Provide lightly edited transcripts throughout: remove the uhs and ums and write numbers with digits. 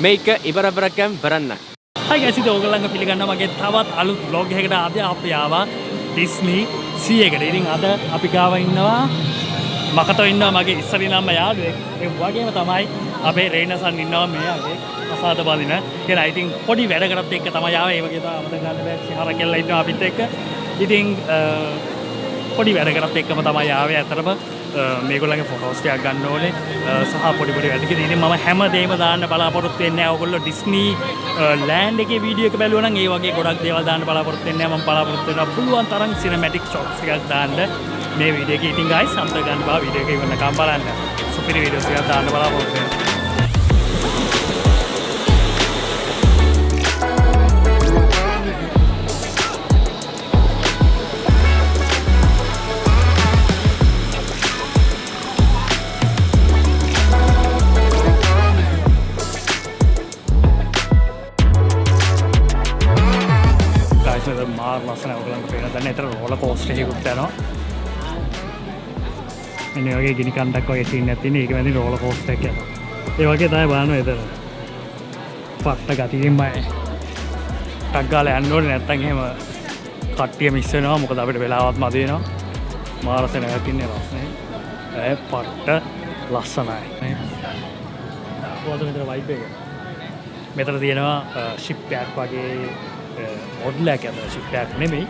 මේක ඉබරබරකම් බරන්න. Hi guys, ඉතින් ඔයගොල්ලන්ව පිළිගන්නවා මගේ තවත් අලුත් vlog එකකට. අද අපි ආවා Disney Sea එකට. ඉතින් අද අපි ගාව ඉන්නවා මකතෝ ඉන්නවා මගේ ඉස්සරිනම්ම යාළුවෙක්. ඒ වගේම තමයි අපේ රේනසන් ඉන්නවා මෙයාගේ අසාද බලින. කියලා ඉතින් පොඩි වැඩකටත් එක්ක තමයි ආවේ. ඒ වගේ තමයි අමතක ගන්න බෑ සිහර කෙල්ල ඉන්නවා අපිත් එක්ක. ඉතින් පොඩි වැඩකටත් එක්කම තමයි ආවේ. අතරම මේගොල්ලන්ගේ ෆොටෝස් ටිකක් ගන්න ඕනේ සහ පොඩි වැඩකින් ඉතින් මම හැමදේම දාන්න බලාපොරොත්තු වෙන්නේ නැහැ. ඔයගොල්ලෝ ඩිස්නි ලෑන්ඩ් එකේ වීඩියෝ එක බැලුවා නම් ඒ වගේ ගොඩක් දේවල් දාන්න බලාපොරොත්තු වෙන්නේ නැහැ. මම බලාපොරොත්තු වෙනවා පුළුවන් තරම් සිනමැටික් ෂොට්ස් ටිකක් දාන්න මේ වීඩියෝ එකේ. ඉතින් guys අමතක ගන්න බා වීඩියෝ එක ඉවරනකම් බලන්න. සුපිරි වීඩියෝස් ටිකක් දාන්න බලාපොරොත්තු වෙනවා. මාර ලස්සන ඔයගොල්ලන්ට පේන දැන් ඒතර රෝලර් කෝස්ටර් එකකුත් යනවා. මෙන්න වගේ ගිනි කන්දක් වගේ සීන් එකක් තියෙන. ඒක වැනි රෝලර් කෝස්ටර් එකක් යනවා. ඒ වගේ තමයි බලනවා ඒතර. පට්ට ගතියින්මයි ටක් ගාලා යන්න ඕනේ නැත්තම් එහෙම කට්ටිය මිස් වෙනවා. මොකද අපිට වෙලාවත් මදි වෙනවා. මාර සෙනගක් ඉන්නේ රස්නේ. ඒ පට්ට ලස්සනයි. කොහොමද මෙතන වයිබ් එක? මෙතන තියෙනවා ෂිප් එකක් වගේ මොඩල් එකක් ඇතුළේ ෂිප් එකක් නෙමෙයි.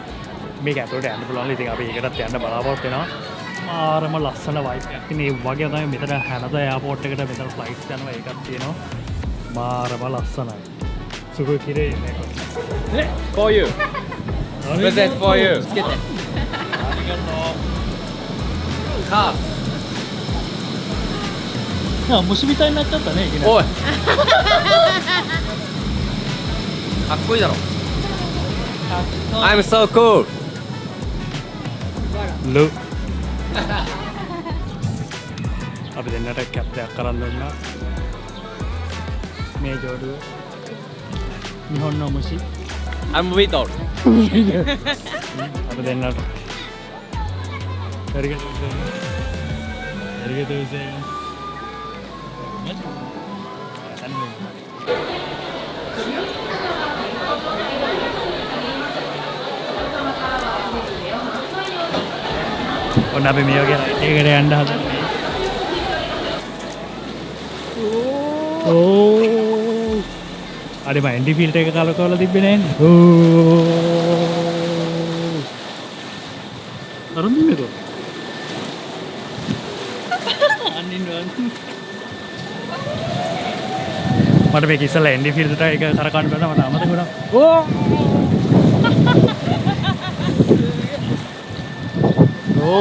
මේක ඇතුළට යන්න පුළුවන්. ඉතින් අපි ඒකටත් යන්න බලාපොරොත්තු වෙනවා. මාරම ලස්සන වයිබ් එකක් තියෙන. ඒ වගේ තමයි මෙතන හැනදා එයාපෝට් එකට මෙතන ෆ්ලයිට්ස් යනවා. ඒකක් තියෙනවා. මාරම ලස්සනයි. සුගෝ කිරේ මේක. For you. Present for you. Get it. Car. 虫みたいになっちゃったね。いきなり。おい。かっこいいだろ。I'm so cool. Look. අපි දෙන්නට කැප් එකක් කරන් දුන්නා. මේ ජෝඩුව. නිහොන්න මුෂි. I'm Vitor. අපි දෙන්නට. හරියට උසේ. ඔන්න අපි මේ වගේ ඒකට යන්න හදන්නේ. ඕ අර මම එන්ඩි ෆිල්ටර් එක කලකවලා තිබ්බේ නෑනේ. ඕ අරුන් මේක. අනින්න මට මේක ඉස්සලා එන්ඩි ෆිල්ටර් එක කරකවන්න බැලුවා මට අමතක වුණා. ඕ Oh!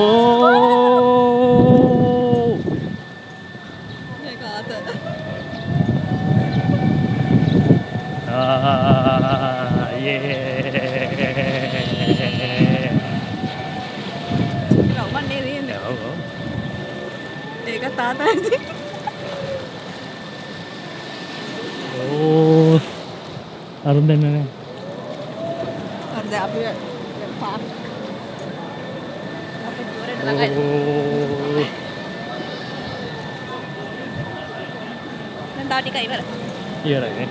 Yeah. Cậu bắt đi riêng. Để cái tá tay. Oh. Arun din na. Ada apa ya? Pak. Oh. Nanti di kai ber. Iya right.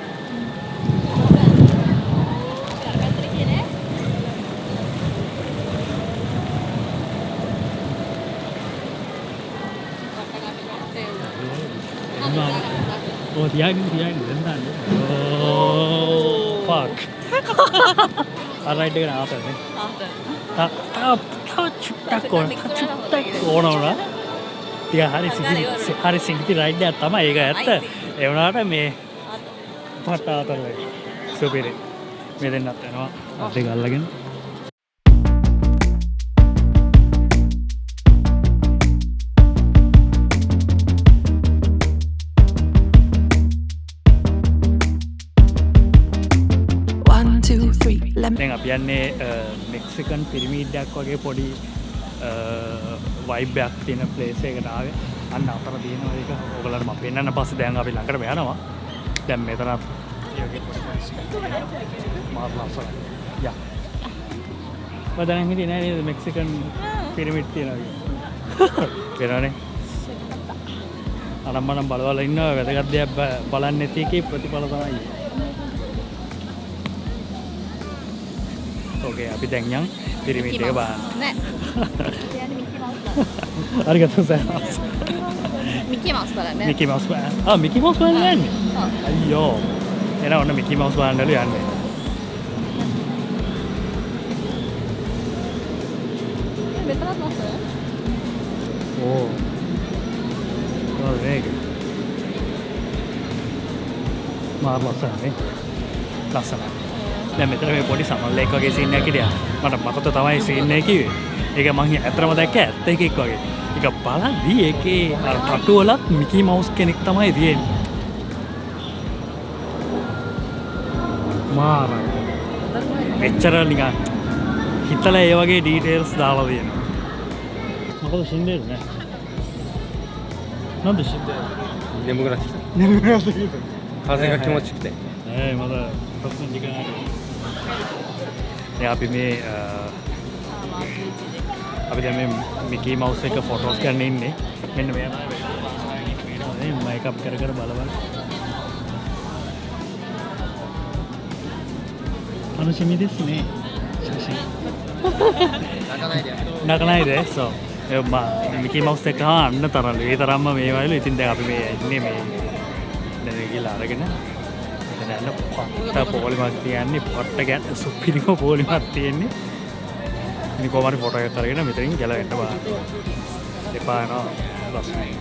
Oh, tiang rendah. Oh, fuck. Alright, dia apa ni? Tak cuptak ඕනවුණා. ටික හරි සිංගිති ride එකක් තමයි ඒක ඇත්ත. ඒ වුණාට මේ පට අතරේ සුපිරි. මේ දෙන්නත් යනවා. අත් දෙක අල්ලගෙන. දැන් අපි යන්නේ මෙක්සිකන් පිරමීඩ් එකක් වගේ පොඩි වයිබ් එකක් තියෙන ප්ලේස් එකකට ආවේ. අන්න අතර තියෙනවා ඒක. ඔයගොල්ලන්ට මම පෙන්නන්න පස්සේ දැන් අපි ළඟටම යනවා. දැන් මෙතන මාත් ලස්සනයි. යා. බදනම් හිටියේ නෑ නේද මෙක්සිකන් පිරමීඩ් තියෙනවා. පේනවනේ. අනම්මනම් බලවල ඉන්නවා වැදගත් දෙයක් බලන්නේ නැති එකේ ප්‍රතිඵල තමයි. ඕකේ අපි දැන් යන් පිරමීඩ් එක බලන්න. නෑ. කියන්නේ මිකි මවුස් බලන්න. අරිගතෝ සර්. මිකි මවුස් බලන්න. මිකි මවුස් බලන්න. මිකි මවුස් බලන්න යන්නේ. අයියෝ. එනවා ඔන්න මිකි මවුස් බලන්නලු යන්නේ. මෙතනත් නැස. ඕ. ඒක. මාර ලස්සනයි. ලස්සනයි. දැන් මෙතන මේ පොඩි සමල්ල එක වගේ සීන් එකක් හිටියා. මට මතක තමයි සීන් එක කිව්වේ. ඒක මං ඇත්තම දැක්ක ඇත්ත එකෙක් වගේ. ඒක බලද්දි ඒකේ අර ටටු වලත් මිකි මවුස් කෙනෙක් තමයි තියෙන්නේ. මාරයි. එච්චර නිකන් හිතලා ඒ වගේ ඩීටේල්ස් දාලා තියෙනවා. මොකද ශින්දේ නෑ.なんで死んで眠くなってきた。眠くなってきた。風が気持ちよくて。まだたくさん時間ある。අපි මේ අපි දැන් මේ මිකි මවුස් එක ෆොටෝස් ගන්න ඉන්නේ. මෙන්න මෙයා තමයි මේකප් කර කර බලවල.楽しみですね。写真。泣かないで。そう。මිකි මවුස් එක අන්න තරම් ඒ තරම්ම මේ වයිලු. ඉතින් දැන් අපි මේ ඉන්නේ මේ දැන් ගිහලා අරගෙන එතන යන පොට්ට පොලිමක් තියන්නේ පොට්ට ගැන සුපිරිම පොලිමක් තියෙන්නේ. ඉතින් කොහමද ෆොටෝ එකක් අරගෙන මෙතනින් ගැලවෙන්න බලන්න. එපා යනවා ලස්සනයි.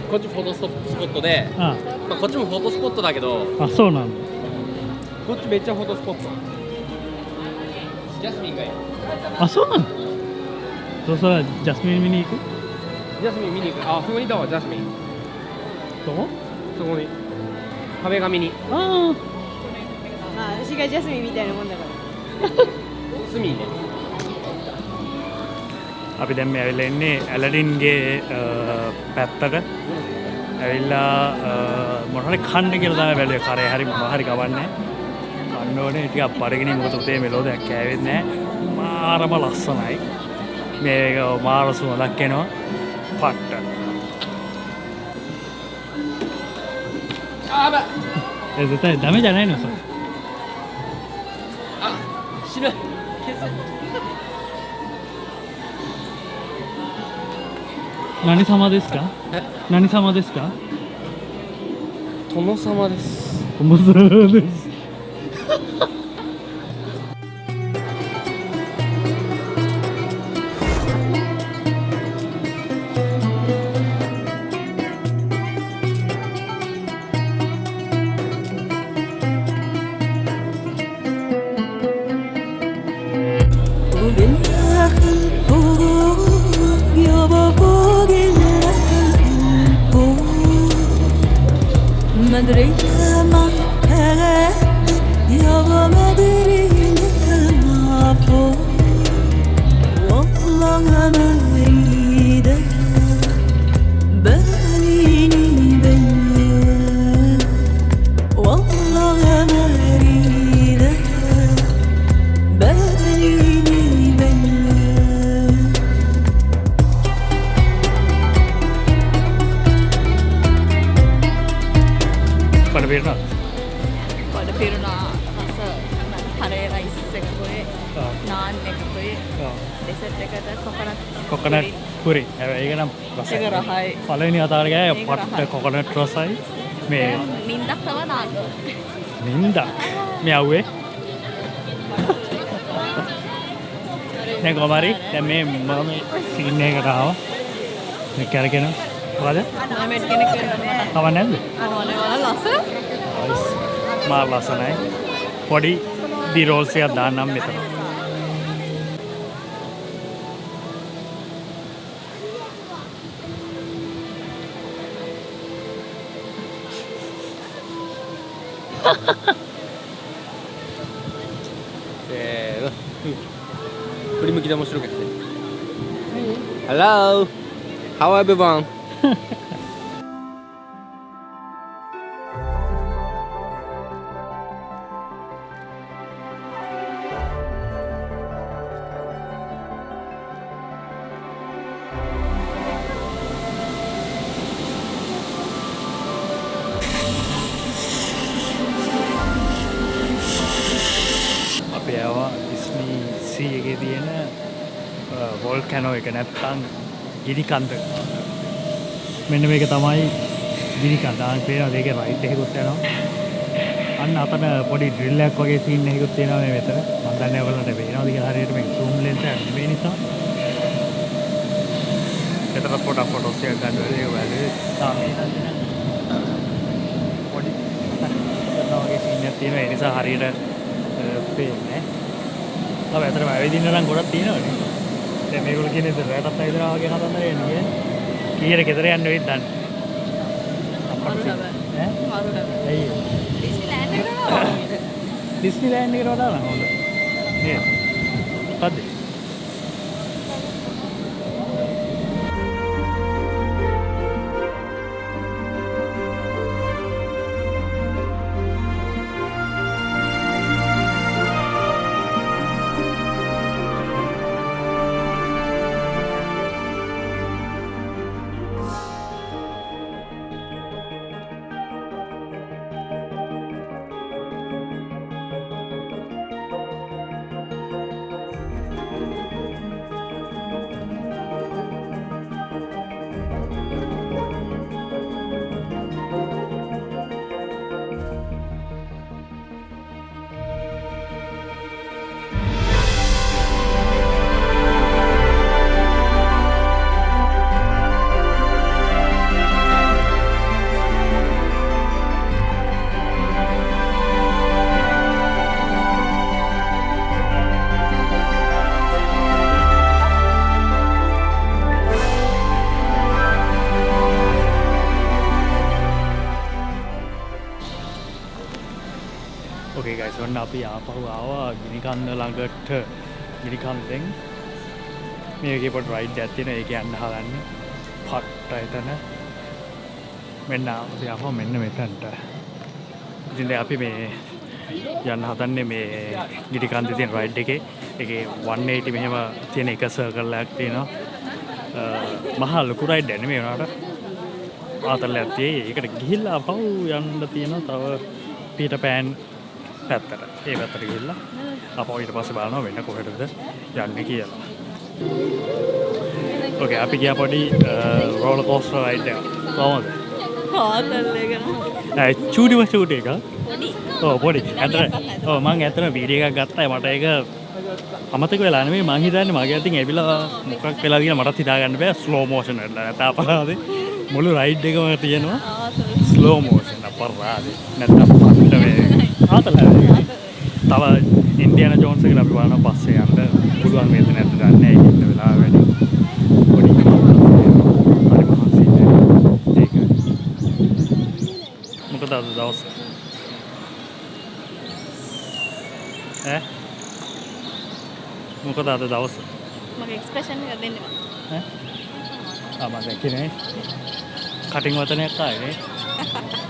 こっちフォトスポットで、まあ、こっちもフォトスポットだけど、あ、そうなんだ。こっちめっちゃフォトスポット。ジャスミンがいい。あ、そうなんだ。そしたらジャスミン見に行く？ジャスミン見に行く。あ、そこにいたわ、ジャスミン。どこ？そこに。壁紙に。ああ、私がジャスミンみたいなもんだから。スミンね。අපි දැන් මේ ඇවිල්ලා ඉන්නේ ඇලඩින්ගේ පැත්තට. ඇවිල්ලා මොනවද කන්න කියලා තමයි බැලුවේ. කරේ හරි මොනවා හරි කවන්නේ. කන්න ඕනේ ටිකක් බඩගිනි මොකද උදේ මෙලෝදයක් කෑවෙත් නැහැ. මාරම ලස්සනයි. මේක මාර සුවඳක් එනවා. පට්ට.あば。え、絶対ダメじゃないのそれ。あ、死ぬ。消す。何様ですか？何様ですか？殿様です。面白いです。pada piruna rasa curry rice එකකුයි naan එකකුයි dessert එකට coconut puri. ඒක නම් ඒක රහයි. පළවෙනි වතාවට ගෑ පට්ට coconut රසයි. මේ නින්දක් තව නාන්න. නින්දක්. මේ ආවේ. දැන් කොහමරි දැන් මේ මම සීන් එකකට ආවා. මේ කරගෙන මොකද? අනෝමෙට් කෙනෙක් වෙනවා. කවන්නේ නැද්ද? අනෝනේ වල ලස්සන. ගයිස් මා ලස්සනයි පොඩි බිරෝල්ස් එකක් දාන්නම් මෙතන振り向きで面白くて。Hello, how everyone? අපි ආවා ඩිස්නි සී එකේ තියෙන වෝල්කැනෝ එක නැත්තම් ගිනි කන්ද මෙන්න මේක තමයි ගිනි කන්ද ආන් පේනවා දෙකේ රයිට් එකකුත් යනවා අන්න අතන පොඩි ඩ්‍රිල් එකක් වගේ සීන් එකකුත් තියෙනවා මේ මෙතන මම දන්නේ ඔයගොල්ලන්ට පේනවද කියලා හරියට මේ zoom lens එක නෙමෙයි නිසා එතන ෆොටෝස් එකක් ගන්න වෙලාව ඒක වැලේ සාමේ පොඩි වගේ සීන් එකක් තියෙනවා ඒ නිසා හරියට පේන්නේ අපි අතරම ඇවිදින්න නම් ගොඩක් තියෙනවනේ දැන් මේගොල්ලෝ කියන්නේ රැටත් ඇවිදලා වගේ හදන්න එන්නේ කීයට ගෙදර යන්න වෙයිද දන්නේ අපිට ඈ ඇයි ඩිස්නිලෑන්ඩ් එකට වඩා නම් හොඳ නේද මොකද්ද Okay guys, ඔන්න අපි ආපහු ආවා ගිනිකන්ද ළඟට ගිනිකන්දෙන් මේකේ පොඩි රයිඩ් එකක් තියෙනවා ඒක යන්න හදන්නේ පට්ට එතන මෙන්න අපි ආපහු මෙන්න මෙතනට ඉතින් දැන් අපි මේ යන්න හදන්නේ මේ ගිනිකන්දේ තියෙන රයිඩ් එකේ ඒකේ 180 මෙහෙම තියෙන එක සර්කල් එකක් තියෙනවා මහා ලොකු රයිඩ් එකක් නෙමෙයි උනාට ආතල්ලයක් තියෙයි ඒකට ගිහිල්ලා ආපහු යන්න තියෙනවා තව පීටර් පෑන් පැත්තට ඒ පැත්තට ගිහිල්ලා අපෝ ඊට පස්සේ බලනවා වෙන කොහෙටද යන්නේ කියලා. ඕකේ අපි ගියා පොඩි රෝලර් කෝස්ටර් රයිඩ් එක. කොහමද? හොතල් එක. ඒ චූටිම චූටි එක. පොඩි. ඔව් පොඩි. ඔව් මම ඇත්තටම වීඩියෝ එකක් ගත්තා මට ඒක අමතක වෙලා නෙමෙයි මං හිතන්නේ මගේ අතින් ඇවිල්ලා මොකක් වෙලා කියලා මටත් හිතා ගන්න බෑ ස්ලෝ මෝෂන් එකට. නැත්නම් අපරාධේ මුළු රයිඩ් එකම තියෙනවා ස්ලෝ මෝෂන් අපරාධේ. නැත්නම් පස්ට මේ ආතලයි. තව ඉන්ඩියානා ජෝන්ස් එකලා අපි බලනවා පස්සේ යන්න පුළුවන් වේද නැද්ද දන්නේ නැහැ ඉන්න වෙලාව වැඩි. පොඩි හරි මහන්සි ඒක. මොකද අද දවස් ඈ මොකද අද දවස් මගේ එක්ස්ප්‍රෙෂන් එක දෙන්න බෑ. ඈ ආ මම දැක්කේ කටින් වචනයක් ආයේ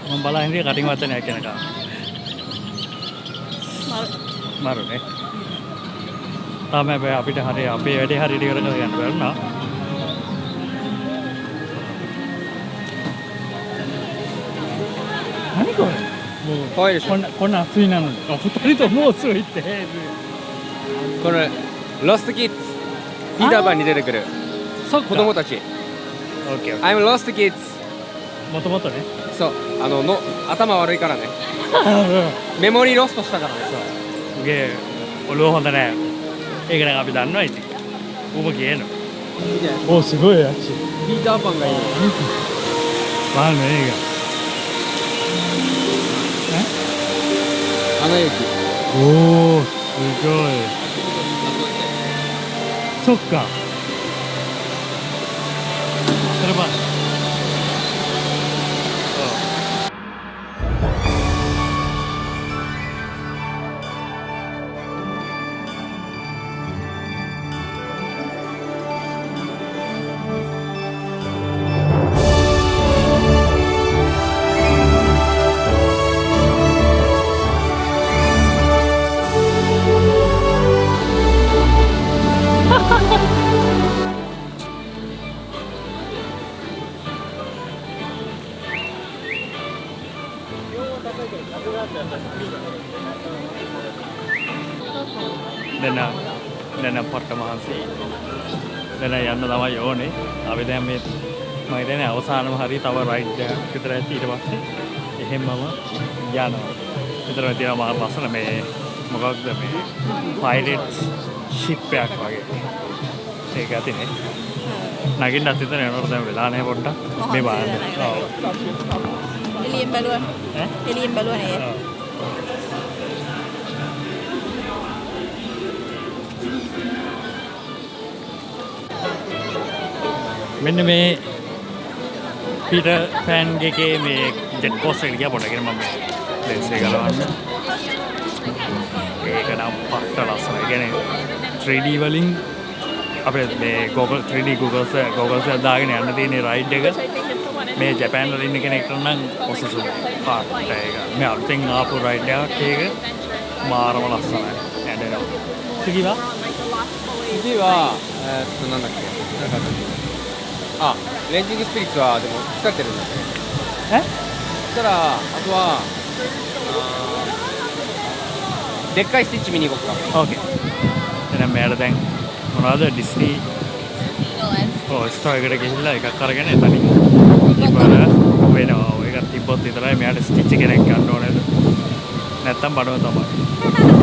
මම බලන් ඉන්නේ කටින් වචනයක් කියනකම් මරුනේ තමයි අපිට හරි අපේ වැඩේ හරියට ඉවර කරගන්න බැරුණා අනිකෝ Poi こんな暑いなのにお二人ともうついてこれロストキッズピーターパンに出てくるそっか子供たち OK I'm lost kids もともとねそうの頭悪いからねメモリーロストしたからね උගේ ඔළුව හොඳ නැහැ ඒක නම් අපි දන්නවා ඉතින් ඌම කියනවා おすごいやつピーターパンがいいබලන්න මේක ඈ アナ雪。おおすごい。そっか。それはදැන් පට්ට මහන්සි දැන් යන්න තමයි ඕනේ. අපි දැන් මේ මම හිතන්නේ අවසානම හරිය තව රයිඩ් එකක් විතර ඇති. ඊට පස්සේ එහෙමම යනවා. විතර තියෙනවා මාර ලස්සන මේ මොකක්ද මේ පයිරට්ස් ෂිප් එකක් වගේ. ඒක ඇතිනේ. නගින්නත් හිතන යනකොට දැන් වෙලා නැහැ පොඩ්ඩක්. මේ බලන්න. ඔව්. එළියෙන් බැලුවා. ඈ? එළියෙන් බැලුවා නේ. ඔව්. මෙන්න මේ පීටර් පෑන් එකේ මේ ජෙට් කෝස්ටර් එක ගියා පොඩ්ඩක් මම මේ ලෙන්ස් එක ගලවන්න. ඒක නම් පට්ට ලස්සනයි. කියන්නේ 3D වලින් අපේ මේ Google 3D Googles එක දාගෙන යන්න තියෙන රයිඩ් එක මේ ජපාන් වල ඉන්න කෙනෙක්ට නම් ඔසසු පාට එක. මේ අලුතෙන් ආපු රයිඩ් එකක් ඒක මාරම ලස්සනයි. ඇඬෙනවා. කිව්වා? 次はなんだっけ。なんかあ、レンジングスピリッツはでも疲れてるんだね。え？そしたらあとはでっかいスティッチ見に行こうか。 ඕකේ. එහෙනම් මෙයාට දැන් මොනවද ඩිස්නි ස්ටෝර් එකට ගිහිල්ලා එකක් අරගෙන එතනින් ඉවර වෙනවා. ඒකත් තිබ්බොත් විතරයි මෙයාට ස්ටිච් කෙනෙක් ගන්න ඕනේද? නැත්තම් බඩව තමයි.